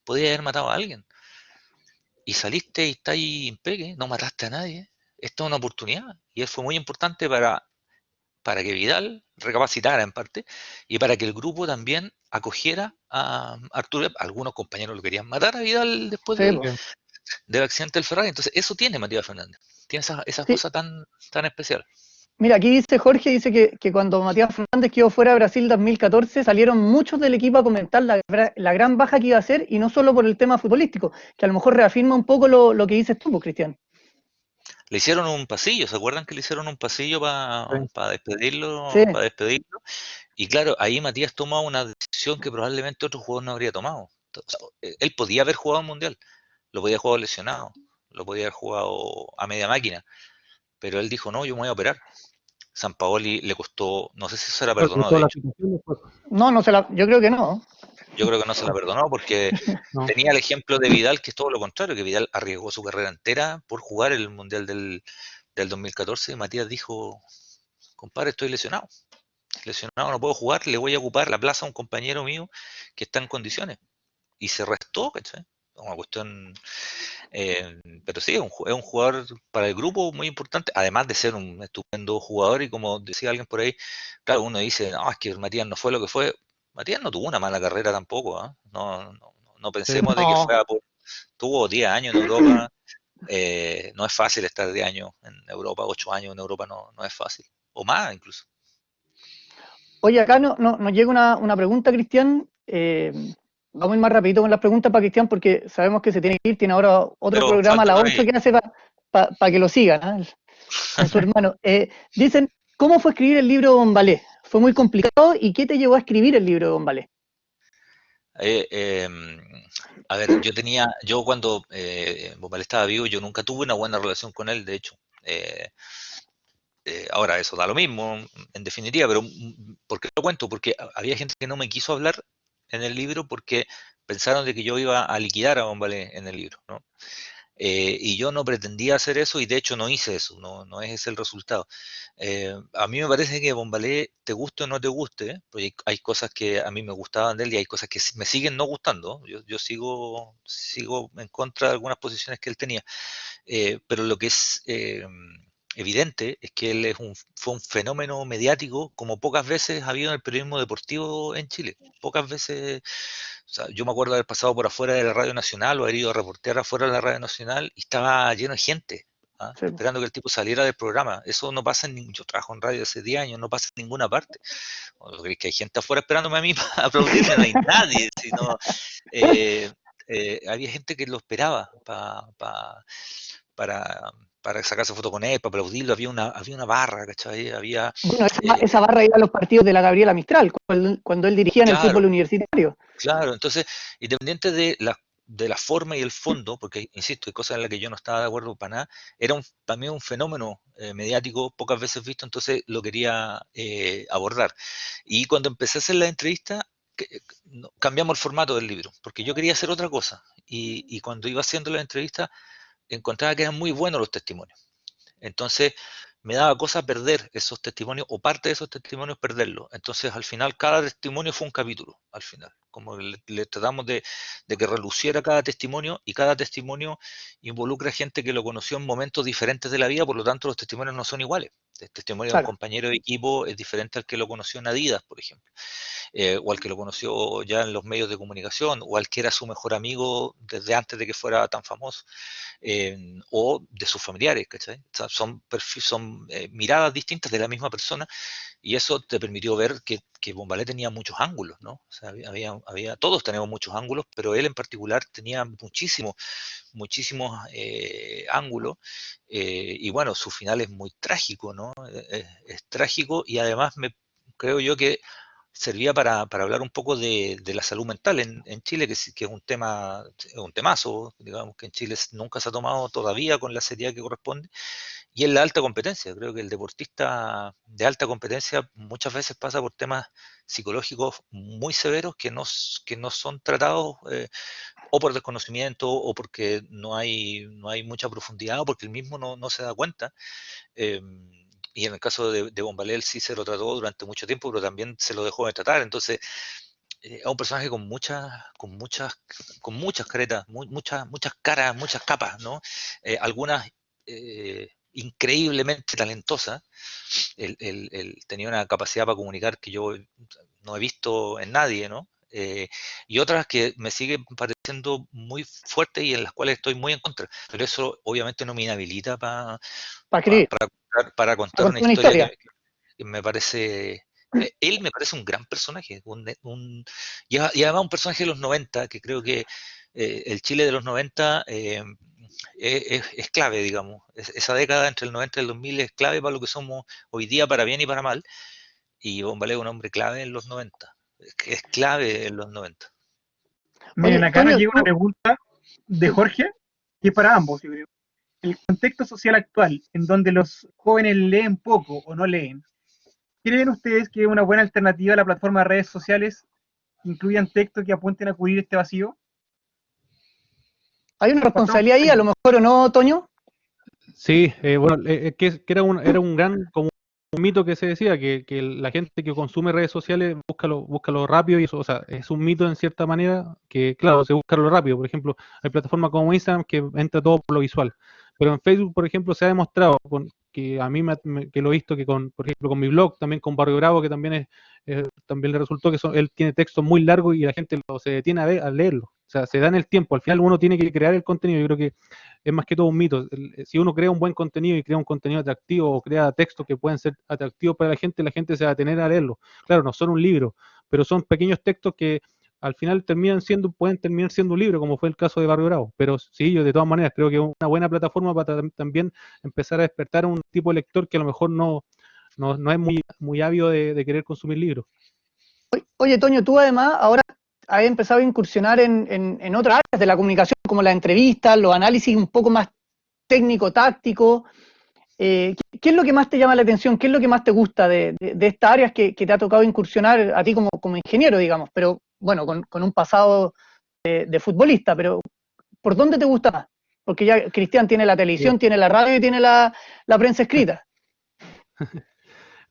podías haber matado a alguien. Y saliste y está ahí impeque, no mataste a nadie. Esta es una oportunidad. Y eso fue muy importante para que Vidal recapacitara en parte y para que el grupo también acogiera a Arturo. Algunos compañeros lo querían matar a Vidal después Sí, po. del accidente del Ferrari. Entonces, eso tiene Matías Fernández. Tiene esas Sí. cosas tan especiales. Mira, aquí dice Jorge, dice que cuando Matías Fernández quedó fuera de Brasil 2014, salieron muchos del equipo a comentar la gran baja que iba a ser, y no solo por el tema futbolístico, que a lo mejor reafirma un poco lo que dices tú, pues, Cristian. Le hicieron un pasillo, ¿se acuerdan que le hicieron un pasillo Sí. para Sí, despedirlo, Y claro, ahí Matías tomó una decisión que probablemente otro jugador no habría tomado. O sea, él podía haber jugado un mundial, lo podía haber jugado lesionado, lo podía haber jugado a media máquina, pero él dijo, no, yo me voy a operar. Sampaoli le costó, no sé si se la Claro, con perdonó, toda de la hecho. situación después. no, yo creo que no. Yo creo que no se la perdonó porque No. tenía el ejemplo de Vidal, que es todo lo contrario, que Vidal arriesgó su carrera entera por jugar el mundial del 2014, y Matías dijo, compadre, estoy lesionado, no puedo jugar, le voy a ocupar la plaza a un compañero mío que está en condiciones. Y se restó, ¿cachai? Una cuestión, pero sí, es un jugador para el grupo muy importante, además de ser un estupendo jugador. Y como decía alguien por ahí, claro, uno dice, no, es que Matías no fue lo que fue. Matías no tuvo una mala carrera tampoco, ¿ah? No Sí. pensemos de que No. fue tuvo 10 años en Europa. No es fácil estar 10 años en Europa, 8 años en Europa no es fácil, o más incluso. Oye, acá nos llega una pregunta, Cristian. Vamos a ir más rapidito con las preguntas para Cristian, porque sabemos que se tiene que ir, tiene ahora otro Pero programa a falta las una 8 ahí. que hace para que lo sigan, ¿eh? Con su hermano. Dicen, ¿cómo fue escribir el libro de Bombalé? ¿Fue muy complicado? ¿Y qué te llevó a escribir el libro de Bombalé? Eh, eh, a ver, yo cuando Bopal estaba vivo, yo nunca tuve una buena relación con él, de hecho. Eh, Ahora eso da lo mismo, en definitiva, pero ¿por qué lo cuento? Porque había gente que no me quiso hablar en el libro porque pensaron de que yo iba a liquidar a Bombalé en el libro, ¿no? Y yo no pretendía hacer eso, y de hecho no hice eso, no es ese el resultado. A mí me parece que Bombalé, te guste o no te guste, porque hay cosas que a mí me gustaban de él y hay cosas que me siguen no gustando. Yo sigo en contra de algunas posiciones que él tenía. Pero lo que es evidente es que él fue un fenómeno mediático como pocas veces ha habido en el periodismo deportivo en Chile. Pocas veces, o sea, yo me acuerdo de haber pasado por afuera de la Radio Nacional o haber ido a reportear afuera de la Radio Nacional y estaba lleno de gente, ¿ah? Sí. Esperando que el tipo saliera del programa. Eso no pasa yo trabajo en radio hace 10 años, no pasa en ninguna parte. ¿O crees que hay gente afuera esperándome a mí para aplaudirme? No hay nadie, sino eh, había gente que lo esperaba para, para sacarse foto con él, para aplaudirlo. Había una barra, ¿cachai? Bueno, Eh, esa barra iba a los partidos de la Gabriela Mistral, cuando él dirigía en el claro, fútbol universitario. claro. Entonces, independiente de la forma y el fondo, porque, insisto, hay cosas en las que yo no estaba de acuerdo para nada, era también un fenómeno mediático pocas veces visto, entonces lo quería abordar. Y cuando empecé a hacer la entrevista, cambiamos el formato del libro, porque yo quería hacer otra cosa. Y cuando iba haciendo la entrevista, encontraba que eran muy buenos los testimonios. Entonces me daba cosa perder esos testimonios o parte de esos testimonios perderlos. Entonces al final cada testimonio fue un capítulo, al final. Como le tratamos de que reluciera cada testimonio, y cada testimonio involucra gente que lo conoció en momentos diferentes de la vida, por lo tanto los testimonios no son iguales. El testimonio de un Claro. compañero de equipo es diferente al que lo conoció en Adidas, por ejemplo, o al que lo conoció ya en los medios de comunicación, o al que era su mejor amigo desde antes de que fuera tan famoso, o de sus familiares, ¿cachai? O sea, son miradas distintas de la misma persona, y eso te permitió ver que Bombalé tenía muchos ángulos, ¿no? O sea, todos tenemos muchos ángulos, pero él en particular tenía muchísimos ángulos, y bueno, su final es muy trágico, ¿no? Es trágico, y además creo yo que servía para hablar un poco de la salud mental en Chile, que es un temazo, digamos, que en Chile nunca se ha tomado todavía con la seriedad que corresponde, y en la alta competencia. Creo que el deportista de alta competencia muchas veces pasa por temas psicológicos muy severos que no son tratados, o por desconocimiento, o porque no hay mucha profundidad, o porque el mismo no se da cuenta. Eh, y en el caso de Bombalé, él sí se lo trató durante mucho tiempo, pero también se lo dejó de tratar. Entonces, es un personaje con muchas caretas, muchas caras, muchas capas, ¿no? Algunas increíblemente talentosas. Él tenía una capacidad para comunicar que yo no he visto en nadie, ¿no? Y otras que me siguen pareciendo muy fuertes y en las cuales estoy muy en contra. Pero eso obviamente no me inhabilita para escribir, para para contar una contar una historia historia. que me parece... Él me parece un gran personaje, y además un personaje de los 90 que creo que el Chile de los 90 es clave, digamos. Esa década entre el 90 y el 2000 es clave para lo que somos hoy día, para bien y para mal. Y Bombalé es un hombre clave en los 90. Es clave en los 90. Miren, Oye, acá nos Toño, llega una tú, pregunta de Jorge, que es para ambos, yo creo. El contexto social actual, en donde los jóvenes leen poco o no leen, ¿creen ustedes que es una buena alternativa a la plataforma de redes sociales que incluyan textos que apunten a cubrir este vacío? hay una Partamos responsabilidad por ahí, a lo Toño. mejor o no, Toño. Sí, bueno, que era un gran, como un mito que se decía, que la gente que consume redes sociales busca lo rápido y eso, o sea, es un mito en cierta manera que, claro, se busca lo rápido. Por ejemplo, hay plataformas como Instagram que entra todo por lo visual. Pero en Facebook, por ejemplo, se ha demostrado que a mí que lo he visto que por ejemplo, con mi blog, también con Barrio Bravo, que también también le resultó que él tiene textos muy largos y la gente se detiene a leerlo. O sea, se dan el tiempo. Al final uno tiene que crear el contenido. Yo creo que es más que todo un mito. Si uno crea un buen contenido y crea un contenido atractivo o crea textos que pueden ser atractivos para la gente se va a tener a leerlo. Claro, no son un libro, pero son pequeños textos que al final pueden terminar siendo un libro, como fue el caso de Barrio Bravo. Pero sí, yo de todas maneras creo que es una buena plataforma para también empezar a despertar a un tipo de lector que a lo mejor no es muy ávido de querer consumir libros. Oye, Toño, tú además ahora has empezado a incursionar en otras áreas de la comunicación, como las entrevistas, los análisis un poco más técnico-táctico. ¿Qué es lo que más te llama la atención? ¿Qué es lo que más te gusta de estas áreas que te ha tocado incursionar a ti como ingeniero, digamos? Pero bueno, con un pasado de futbolista, pero ¿por dónde te gusta más? Porque ya Cristian tiene la televisión, tiene la radio y tiene la prensa escrita.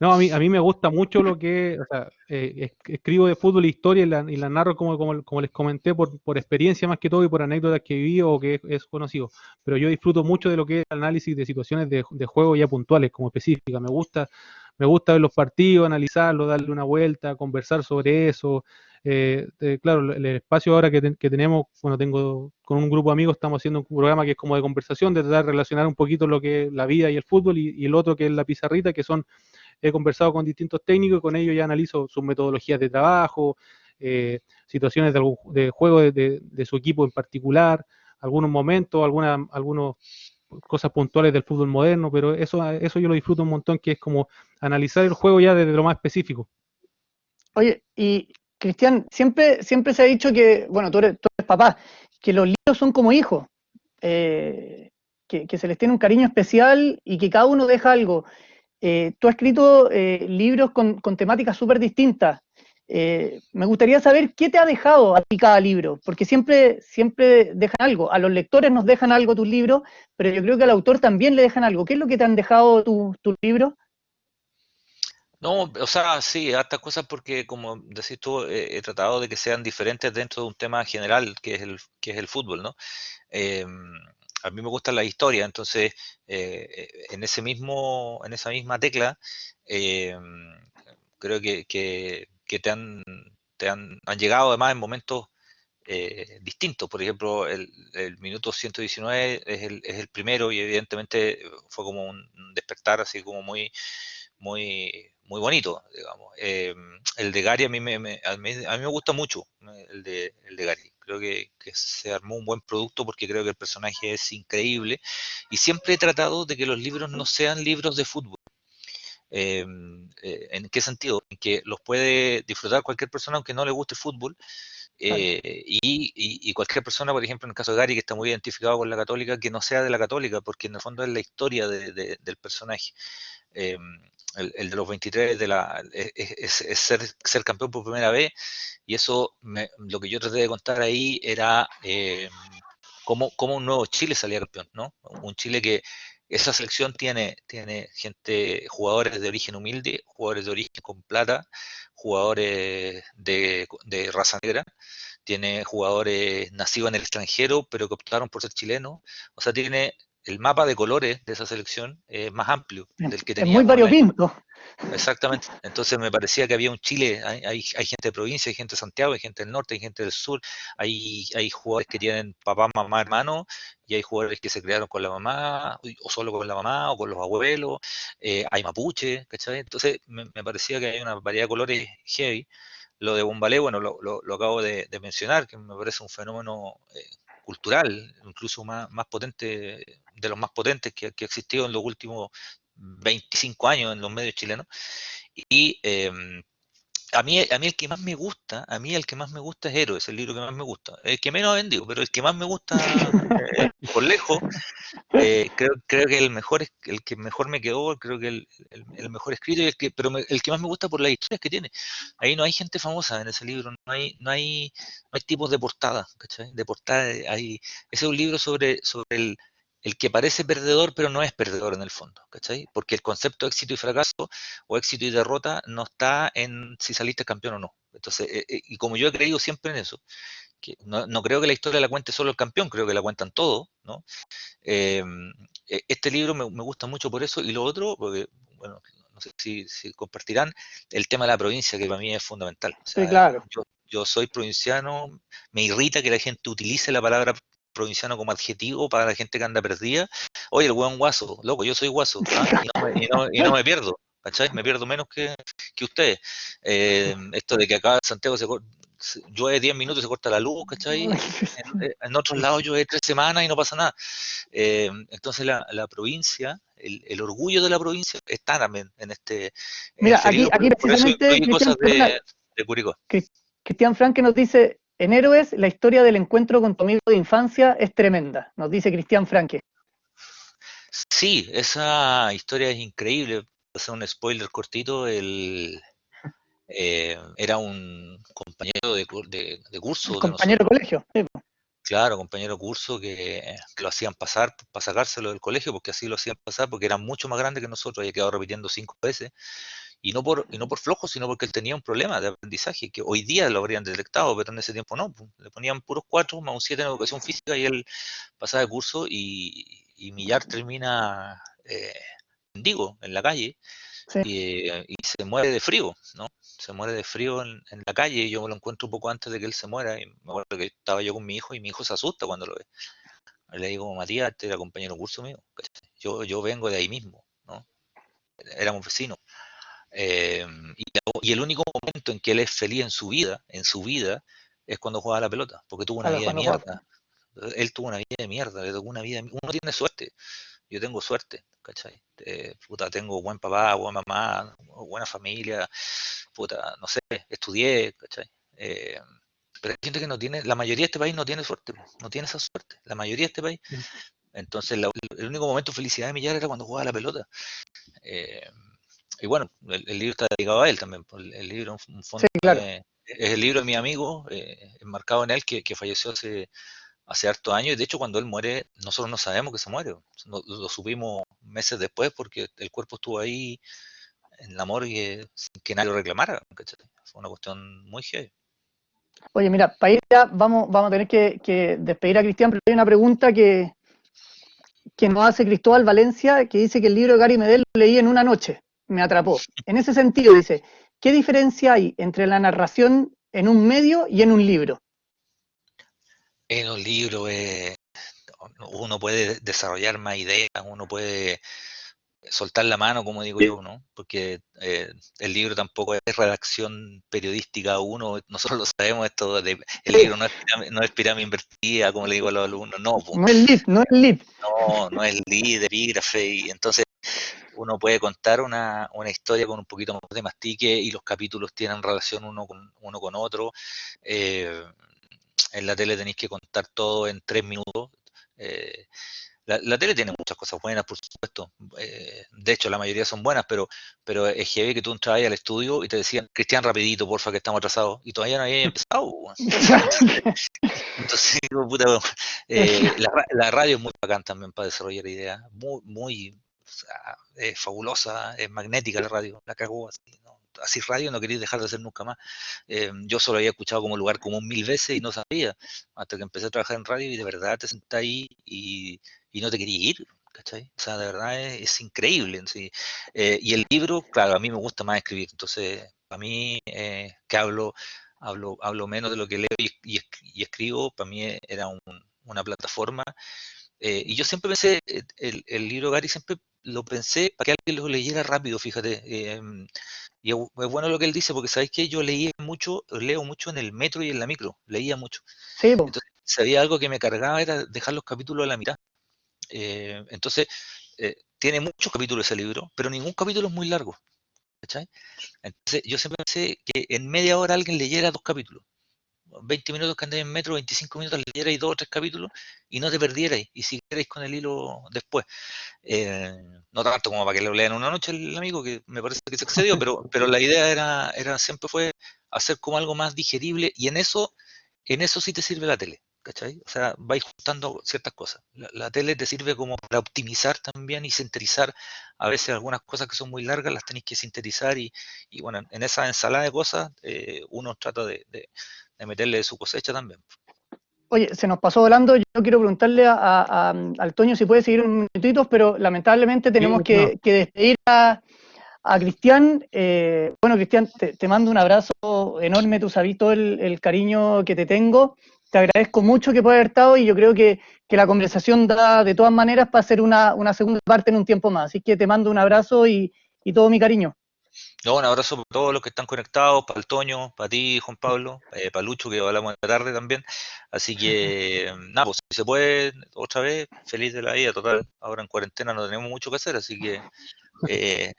No, a mí me gusta mucho lo que, o sea, escribo de fútbol e historia y la narro como les comenté por experiencia más que todo y por anécdotas que viví o que es conocido. Pero yo disfruto mucho de lo que es el análisis de situaciones de juego ya puntuales, como específicas. Me gusta ver los partidos, analizarlos, darle una vuelta, conversar sobre eso. Claro, el espacio ahora que tenemos, bueno, tengo con un grupo de amigos, estamos haciendo un programa que es como de conversación, de tratar de relacionar un poquito lo que es la vida y el fútbol y el otro que es la pizarrita, que son he conversado con distintos técnicos y con ellos ya analizo sus metodologías de trabajo, situaciones de juego de su equipo en particular, algunos momentos, algunas cosas puntuales del fútbol moderno, pero eso yo lo disfruto un montón, que es como analizar el juego ya desde lo más específico. Oye, y Cristian, siempre se ha dicho que, bueno, tú eres papá, que los libros son como hijos, eh, que se les tiene un cariño especial y que cada uno deja algo. Tú has escrito libros con temáticas súper distintas. Me gustaría saber qué te ha dejado a ti cada libro, porque siempre dejan algo. A los lectores nos dejan algo tus libros, pero yo creo que al autor también le dejan algo. ¿Qué es lo que te han dejado tus libros? No, o sea, sí, hartas cosas porque, como decís tú, he tratado de que sean diferentes dentro de un tema general que es el fútbol, ¿no? Eh, a mí me gusta la historia, entonces en esa misma tecla, eh, creo que han llegado además en momentos distintos. Por ejemplo, el minuto 119 es el primero y evidentemente fue como un despertar así como muy bonito, digamos. El de Gary a mí me gusta mucho, el de Gary. Creo que se armó un buen producto porque creo que el personaje es increíble y siempre he tratado de que los libros no sean libros de fútbol. Eh, ¿En qué sentido? En que los puede disfrutar cualquier persona aunque no le guste el fútbol, Claro. y cualquier persona, por ejemplo, en el caso de Gary, que está muy identificado con la católica, que no sea de la católica, porque en el fondo es la historia del personaje. Eh, el de los 23 es ser campeón por primera vez, y eso, lo que yo traté de contar ahí era cómo un nuevo Chile salía campeón, ¿no? Un Chile que esa selección tiene gente, jugadores de origen humilde, jugadores de origen con plata, jugadores de raza negra, tiene jugadores nacidos en el extranjero, pero que optaron por ser chilenos. O sea, tiene el mapa de colores de esa selección más amplio del que Es muy teníamos el año. variopinto. Exactamente. Entonces me parecía que había un Chile, hay gente de provincia, hay gente de Santiago, hay gente del norte, hay gente del sur, hay jugadores que tienen papá, mamá, hermano, y hay jugadores que se criaron con la mamá, o solo con la mamá, o con los abuelos, hay mapuche, ¿cachai? Entonces me parecía que hay una variedad de colores heavy. Lo de Bombalé, bueno, lo acabo de mencionar, que me parece un fenómeno cultural, incluso más potente, de los más potentes que ha existido en los últimos 25 años en los medios chilenos. Y a mí el que más me gusta, es Héroes, el libro que más me gusta. El que menos ha vendido, pero el que más me gusta por lejos. Creo que el que mejor me quedó, creo que el mejor escrito, pero el que más me gusta por las historias que tiene. Ahí no hay gente famosa en ese libro, no hay tipos de portada, ¿cachai? De portada ese es un libro sobre el que parece perdedor, pero no es perdedor en el fondo, ¿cachai? Porque el concepto de éxito y fracaso, o éxito y derrota, no está en si saliste campeón o no. Entonces, y como yo he creído siempre en eso, que no creo que la historia la cuente solo el campeón, creo que la cuentan todos, ¿no? Este libro me gusta mucho por eso, y lo otro, porque, bueno, no sé si compartirán, el tema de la provincia, que para mí es fundamental. O Sí, sea, claro. yo soy provinciano, me irrita que la gente utilice la palabra provinciano como adjetivo para la gente que anda perdida. Oye, el hueón guaso, loco, yo soy guaso, ¿ah? Y no me pierdo, ¿cachai? Me pierdo menos que ustedes. Esto de que acá en Santiago llueve 10 minutos y se corta la luz, ¿cachai? En otros lados llueve 3 semanas y no pasa nada. Entonces la provincia, el orgullo de la provincia está también en Mira, este libro, aquí por eso precisamente incluye cosas de Curicó. Cristian Franque nos dice, en Héroes, la historia del encuentro con tu amigo de infancia es tremenda, nos dice Cristian Franque. Sí, esa historia es increíble. Voy a hacer un spoiler cortito. Era un compañero de El curso de compañero de nosotros. colegio. Sí, Claro, compañero de curso que lo hacían pasar para sacárselo del colegio, porque así lo hacían pasar, porque era mucho más grande que nosotros, había quedado repitiendo 5 veces, y no por flojo, sino porque él tenía un problema de aprendizaje, que hoy día lo habrían detectado, pero en ese tiempo no, pues, le ponían puros 4 más un 7 en educación física, y él pasaba de curso, y Millar termina mendigo en la calle, sí. y se muere de frío, ¿no? Se muere de frío en la calle, y yo me lo encuentro un poco antes de que él se muera, y me acuerdo que estaba yo con mi hijo, y mi hijo se asusta cuando lo ve. Le digo, Matías, este era compañero de curso mío, ¿cachai? Yo vengo de ahí mismo, ¿no? Éramos vecinos. Eh, y el único momento en que él es feliz en su vida, es cuando juega a la pelota, porque tuvo una Claro, vida de cuando juega. mierda. Él tuvo una vida de mierda, le tocó una vida. Uno tiene suerte, yo tengo suerte, ¿cachai? Puta, tengo buen papá, buena mamá, buena familia, puta, no sé, estudié, ¿cachai? Pero hay gente que no tiene, la mayoría de este país no tiene suerte, no tiene esa suerte, la mayoría de este país. Sí. Entonces, el único momento de felicidad de Millar era cuando jugaba a la pelota. Eh, y bueno, el libro está dedicado a él también. El libro, en un Sí, fondo, claro. es el libro de mi amigo, enmarcado en él, que falleció hace hartos años. Y de hecho, cuando él muere, nosotros no sabemos que se muere. Lo supimos meses después, porque el cuerpo estuvo ahí en la morgue sin que nadie lo reclamara, ¿cachai? Fue una cuestión muy heavy. Oye, mira, para ir ya vamos a tener que despedir a Cristian, pero hay una pregunta que nos hace Cristóbal Valencia, que dice que el libro de Gary Medel lo leí en una noche, me atrapó. En ese sentido, dice, ¿qué diferencia hay entre la narración en un medio y en un libro? En un libro uno puede desarrollar más ideas, uno puede soltar la mano, como digo yo, ¿no? Porque el libro tampoco es redacción periodística nosotros lo sabemos, el libro no es pirámide invertida, como le digo a los alumnos, no, pues, No es lead, no es lead. no es líder, epígrafe, y entonces uno puede contar una historia con un poquito más de mastique, y los capítulos tienen relación uno con otro. En la tele tenéis que contar todo en 3 minutos. Eh, la tele tiene muchas cosas buenas, por supuesto. De hecho, la mayoría son buenas, pero es heavy que tú entrabas al estudio y te decían, Cristian, rapidito, porfa, que estamos atrasados. Y todavía no había empezado. Entonces digo, puta, La radio es muy bacán también para desarrollar ideas, muy o sea, es fabulosa, es magnética la radio, la cagó así, ¿no? Así radio no quería dejar de hacer nunca más. Yo solo había escuchado como lugar común 1000 veces y no sabía, hasta que empecé a trabajar en radio y de verdad te sentás ahí y no te querías ir, ¿cachai? O sea, de verdad es increíble. ¿Sí? Y el libro, claro, a mí me gusta más escribir, entonces a mí que hablo menos de lo que leo y escribo, para mí era una plataforma. Y yo siempre pensé, el libro Gary siempre lo pensé para que alguien lo leyera rápido, fíjate. Y es bueno lo que él dice, porque sabéis que yo leo mucho en el metro y en la micro, leía mucho. Sí, po. Entonces, si había algo que me cargaba era dejar los capítulos a la mitad. Entonces, tiene muchos capítulos ese libro, pero ningún capítulo es muy largo, ¿cachai? Entonces, yo siempre pensé que en media hora alguien leyera 2 capítulos. 20 minutos que andáis en metro, 25 minutos leyerais 2 o 3 capítulos y no te perdierais y siguierais con el hilo después. No tanto como para que lo lean una noche el amigo, que me parece que se excedió, pero la idea siempre fue hacer como algo más digerible y en eso sí te sirve la tele, ¿cachai? O sea, vais juntando ciertas cosas. La tele te sirve como para optimizar también y sintetizar a veces algunas cosas que son muy largas, las tenéis que sintetizar y bueno, en esa ensalada de cosas uno trata de meterle su cosecha también. Oye, se nos pasó volando. Yo quiero preguntarle al Toño si puede seguir unos minutitos, pero lamentablemente tenemos Sí, no. que despedir a Cristian. Bueno, Cristian, te mando un abrazo enorme. Tú sabes todo el cariño que te tengo. Te agradezco mucho que puedas haber estado y yo creo que la conversación da de todas maneras para hacer una segunda parte en un tiempo más. Así que te mando un abrazo y todo mi cariño. No, un abrazo para todos los que están conectados, para el Toño, para ti, Juan Pablo, para Lucho, que hablamos en la tarde también. Así que, nada, pues si se puede, otra vez, feliz de la vida, total. Ahora en cuarentena no tenemos mucho que hacer, así que, eh,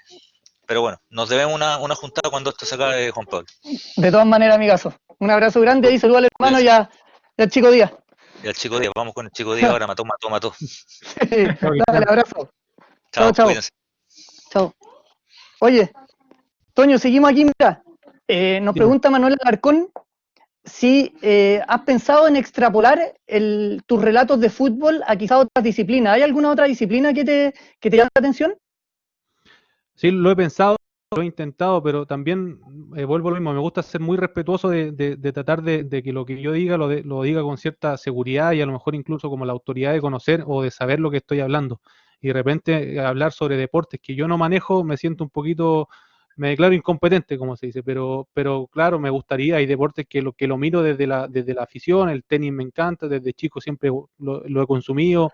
pero bueno, nos debemos una juntada cuando esto se acabe, Juan Pablo. De todas maneras, amigazo. Un abrazo grande y saludos al hermano Cuídense. y al chico Díaz. Y al chico Díaz, vamos con el chico Díaz ahora, mató. Chao, Dale, Cristian. abrazo. Chao, Chao, chao. cuídense. Chao. Oye, Toño, seguimos aquí, mira. Nos Dime. pregunta Manuel Alarcón si has pensado en extrapolar tus relatos de fútbol a quizás otras disciplinas. ¿Hay alguna otra disciplina que te llame la atención? Sí, lo he pensado, lo he intentado, pero también vuelvo a lo mismo. Me gusta ser muy respetuoso de tratar de que lo que yo diga lo diga con cierta seguridad y a lo mejor incluso como la autoridad de conocer o de saber lo que estoy hablando. Y de repente hablar sobre deportes que yo no manejo, me siento un poquito, me declaro incompetente, como se dice, pero claro, me gustaría. Hay deportes que lo miro desde la afición. El tenis me encanta, desde chico siempre lo he consumido.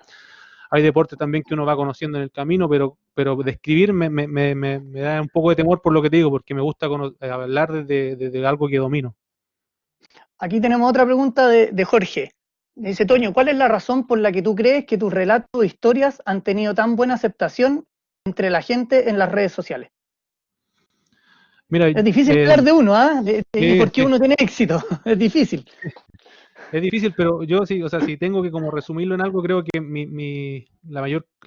Hay deportes también que uno va conociendo en el camino, pero describir me da un poco de temor por lo que te digo, porque me gusta hablar desde algo que domino. Aquí tenemos otra pregunta de Jorge. Dice, Toño, ¿cuál es la razón por la que tú crees que tus relatos o historias han tenido tan buena aceptación entre la gente en las redes sociales? Mira, Es difícil hablar de uno, ¿ah? ¿Y sí, por qué uno tiene éxito? Es difícil. es difícil, pero yo sí, o sea, si tengo que como resumirlo en algo, creo que la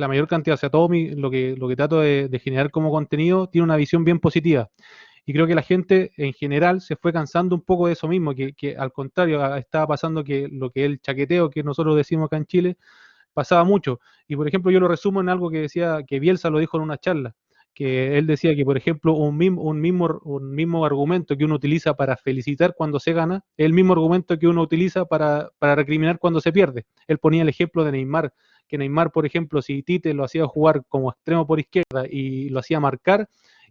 mayor cantidad, o sea, lo que trato de generar como contenido tiene una visión bien positiva. Y creo que la gente en general se fue cansando un poco de eso mismo, que al contrario, estaba pasando que lo que es el chaqueteo que nosotros decimos acá en Chile, pasaba mucho. Y por ejemplo, yo lo resumo en algo que decía, que Bielsa lo dijo en una charla, que él decía que, por ejemplo, un mismo argumento que uno utiliza para felicitar cuando se gana, es el mismo argumento que uno utiliza para recriminar cuando se pierde. Él ponía el ejemplo de Neymar, que Neymar, por ejemplo, si Tite lo hacía jugar como extremo por izquierda y lo hacía marcar,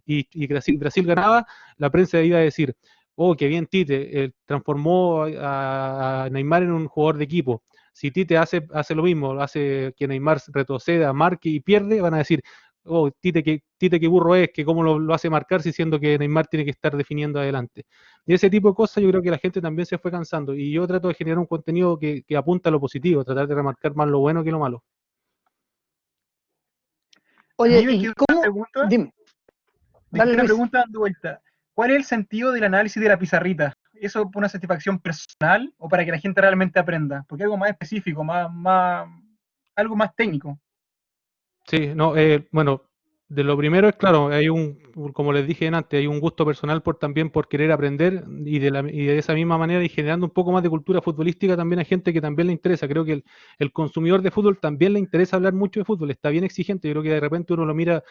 y Brasil ganaba, la prensa iba a decir, oh, qué bien Tite, transformó a Neymar en un jugador de equipo. Si Tite hace lo mismo, hace que Neymar retroceda, marque y pierde, van a decir, oh, Tite qué burro es, que cómo lo hace marcar, si siendo que Neymar tiene que estar definiendo adelante. Y ese tipo de cosas yo creo que la gente también se fue cansando. Y yo trato de generar un contenido que apunta a lo positivo, tratar de remarcar más lo bueno que lo malo. A mí Oye, me ¿y quedó una cómo? pregunta, Dime, me quedó dale una Luis. pregunta dando vuelta. ¿Cuál es el sentido del análisis de la pizarrita? ¿Eso por una satisfacción personal o para que la gente realmente aprenda? Porque algo más específico, algo más técnico. Sí, no, bueno, De lo primero es, claro, como les dije antes, hay un gusto personal también por querer aprender y de esa misma manera y generando un poco más de cultura futbolística también a gente que también le interesa. Creo que el consumidor de fútbol también le interesa hablar mucho de fútbol, está bien exigente. Yo creo que de repente uno lo mira,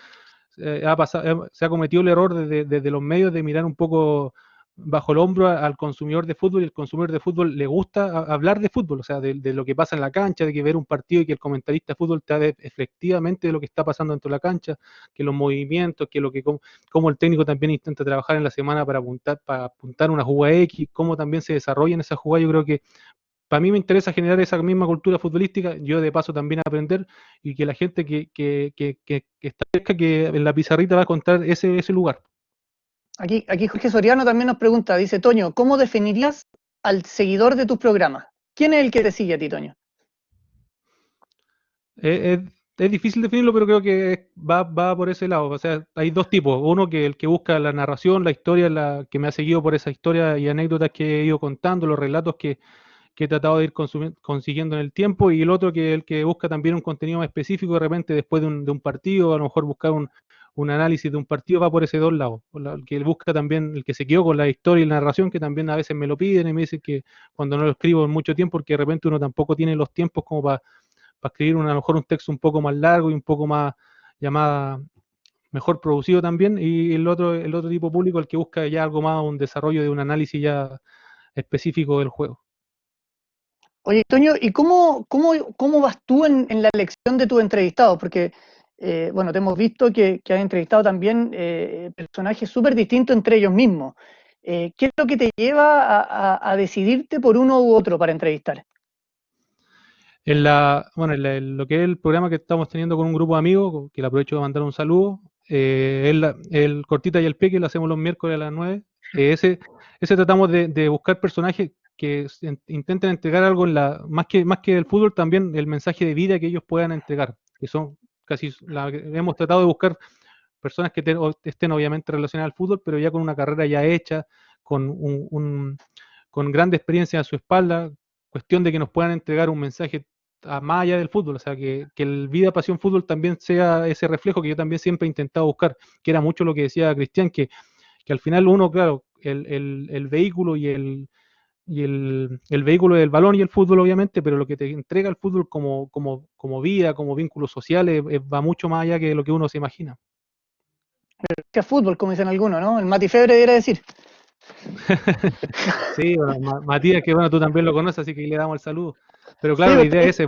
se ha cometido el error desde los medios de mirar un poco bajo el hombro al consumidor de fútbol, y el consumidor de fútbol le gusta hablar de fútbol, o sea, de lo que pasa en la cancha, de que ver un partido y que el comentarista de fútbol te hable efectivamente de lo que está pasando dentro de la cancha, que los movimientos, cómo el técnico también intenta trabajar en la semana para apuntar una jugada X, cómo también se desarrolla en esa jugada. Yo creo que para mí me interesa generar esa misma cultura futbolística, yo de paso también aprender, y que la gente que está cerca, que en la pizarrita va a encontrar ese lugar. Aquí Jorge Soriano también nos pregunta, dice, Toño, ¿cómo definirías al seguidor de tus programas? ¿Quién es el que te sigue a ti, Toño? Es difícil definirlo, pero creo que va por ese lado. O sea, hay dos tipos. Uno que el que busca la narración, la historia, que me ha seguido por esa historia y anécdotas que he ido contando, los relatos que he tratado de ir consiguiendo en el tiempo, y el otro que el que busca también un contenido más específico de repente después de un partido, a lo mejor buscar un análisis de un partido, va por ese dos lados. El que busca también, el que se quedó con la historia y la narración, que también a veces me lo piden y me dicen que cuando no lo escribo en mucho tiempo, porque de repente uno tampoco tiene los tiempos como para escribir a lo mejor un texto un poco más largo y un poco más llamada mejor producido también, y el otro tipo público, el que busca ya algo más, un desarrollo de un análisis ya específico del juego. Oye, Toño, ¿y cómo vas tú en la elección de tus entrevistados? Porque, bueno, te hemos visto que has entrevistado también personajes súper distintos entre ellos mismos. ¿Qué es lo que te lleva a decidirte por uno u otro para entrevistar? En lo que es el programa que estamos teniendo con un grupo de amigos, que le aprovecho de mandar un saludo, el Cortita y el Peque, lo hacemos los miércoles a las 9. Ese tratamos de buscar personajes que intenten entregar algo más que del fútbol, también el mensaje de vida que ellos puedan entregar, que son hemos tratado de buscar personas que estén obviamente relacionadas al fútbol, pero ya con una carrera ya hecha, con grande experiencia a su espalda, cuestión de que nos puedan entregar un mensaje más allá del fútbol, o sea, que el Vida Pasión Fútbol también sea ese reflejo que yo también siempre he intentado buscar, que era mucho lo que decía Cristian, que al final uno, claro, el vehículo el vehículo del balón y el fútbol, obviamente, pero lo que te entrega el fútbol como vida, como vínculos sociales, va mucho más allá que lo que uno se imagina. Que es fútbol, como dicen algunos, ¿no? El Mati Febre debería decir. Sí, bueno, Matías, que bueno, tú también lo conoces, así que le damos el saludo. Pero claro, Sí, la idea es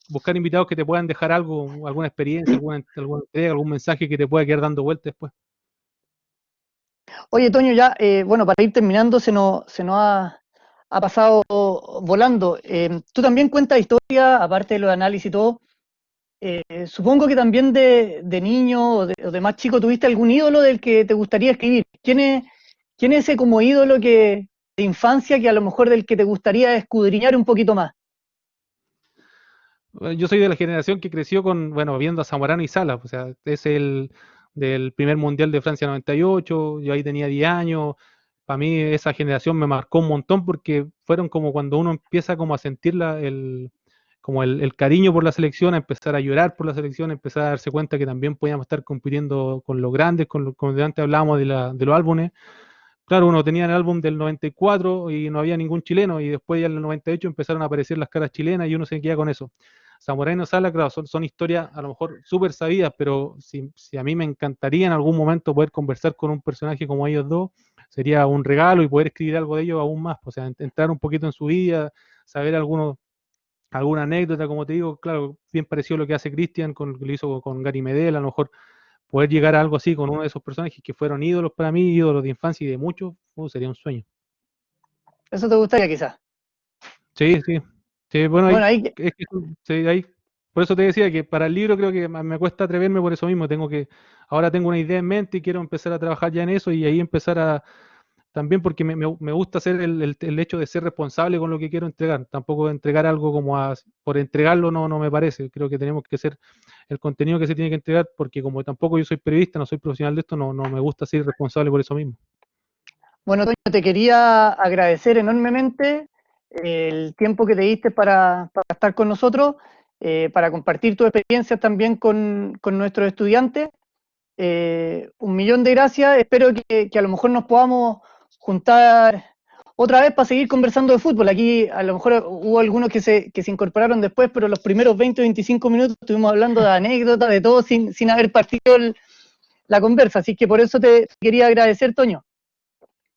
buscar invitados que te puedan dejar algo, alguna experiencia, alguna entrega, algún mensaje que te pueda quedar dando vueltas después. Oye, Toño, ya, bueno, para ir terminando, se nos ha pasado volando. Tú también cuentas historia, aparte de los análisis y todo. Supongo que también de niño o de más chico tuviste algún ídolo del que te gustaría escribir. ¿Quién es ese como ídolo de infancia que a lo mejor del que te gustaría escudriñar un poquito más? Yo soy de la generación que creció viendo a Zamorano y Salas, o sea, es el del primer Mundial de Francia 98, yo ahí tenía 10 años. Para mí esa generación me marcó un montón porque fueron como cuando uno empieza como a sentir el cariño por la selección, a empezar a llorar por la selección, a empezar a darse cuenta que también podíamos estar compitiendo con los grandes, como antes hablábamos de los álbumes. Claro, uno tenía el álbum del 94 y no había ningún chileno, y después ya en el 98 empezaron a aparecer las caras chilenas y uno se queda con eso. Zamorano Sala, claro, son historias a lo mejor súper sabidas, pero si a mí me encantaría en algún momento poder conversar con un personaje como ellos dos, sería un regalo, y poder escribir algo de ellos aún más, o sea, entrar un poquito en su vida, saber alguna anécdota, como te digo, claro, bien parecido a lo que hace Cristian, con lo que lo hizo con Gary Medel, a lo mejor poder llegar a algo así con uno de esos personajes que fueron ídolos para mí, ídolos de infancia y de muchos, sería un sueño. Eso te gustaría quizás. Sí, sí. Sí, bueno, Bueno, ahí, por eso te decía que para el libro creo que me cuesta atreverme por eso mismo. Ahora tengo una idea en mente y quiero empezar a trabajar ya en eso, y ahí empezar también porque me gusta hacer el hecho de ser responsable con lo que quiero entregar. Tampoco entregar algo por entregarlo, no me parece. Creo que tenemos que ser el contenido que se tiene que entregar, porque como tampoco yo soy periodista, no soy profesional de esto, no me gusta ser responsable por eso mismo. bueno, Toño, te quería agradecer enormemente el tiempo que te diste para estar con nosotros, para compartir tus experiencias también con nuestros estudiantes. Un millón de gracias. Espero que a lo mejor nos podamos juntar otra vez para seguir conversando de fútbol. Aquí a lo mejor hubo algunos que se incorporaron después, pero los primeros 20 o 25 minutos estuvimos hablando de anécdotas, de todo, sin haber partido la conversa. Así que por eso te quería agradecer, Toño.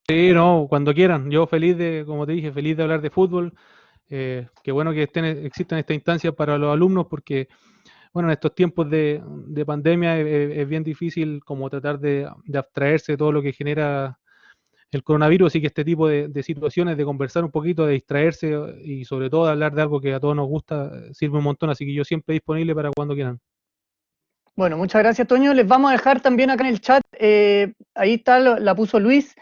Sí, no, cuando quieran. Yo feliz de, como te dije, feliz de hablar de fútbol. Qué bueno que existen estas instancias para los alumnos porque, bueno, en estos tiempos de pandemia es bien difícil como tratar de abstraerse de todo lo que genera el coronavirus, así que este tipo de situaciones, de conversar un poquito, de distraerse y sobre todo de hablar de algo que a todos nos gusta, sirve un montón, así que yo siempre disponible para cuando quieran. Bueno, muchas gracias, Toño. Les vamos a dejar también acá en el chat, ahí está, la puso Luis,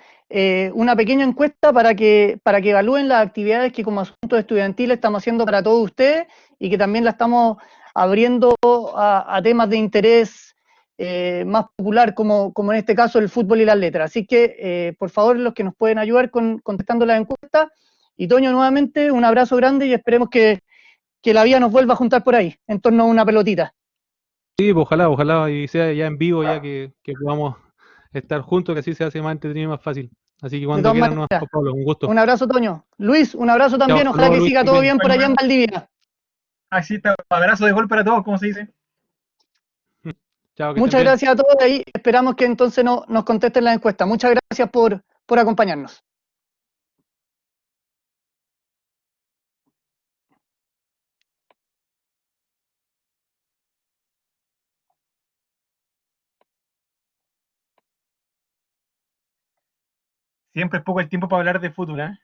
una pequeña encuesta para que evalúen las actividades que como asuntos estudiantiles estamos haciendo para todos ustedes y que también la estamos abriendo a temas de interés más popular, como en este caso el fútbol y las letras. Así que, por favor, los que nos pueden ayudar contestando las encuestas. Y Toño, nuevamente, un abrazo grande y esperemos que la vida nos vuelva a juntar por ahí, en torno a una pelotita. Sí, pues ojalá y sea ya en vivo, ya que podamos estar juntos, que así se hace más entretenido y más fácil. Así que De cuando todas quieran, no, maneras, Pablo, un gusto. un abrazo, Toño. Luis, un abrazo Chao, también. hasta Ojalá luego, que Luis, siga que todo estés bien. bien por allá en Valdivia. Así está, abrazo de gol para todos, como se dice. Chao, que estén Muchas bien. gracias a todos. Ahí esperamos que entonces nos contesten la encuesta. Muchas gracias por acompañarnos. Siempre es poco el tiempo para hablar de fútbol, ¿eh?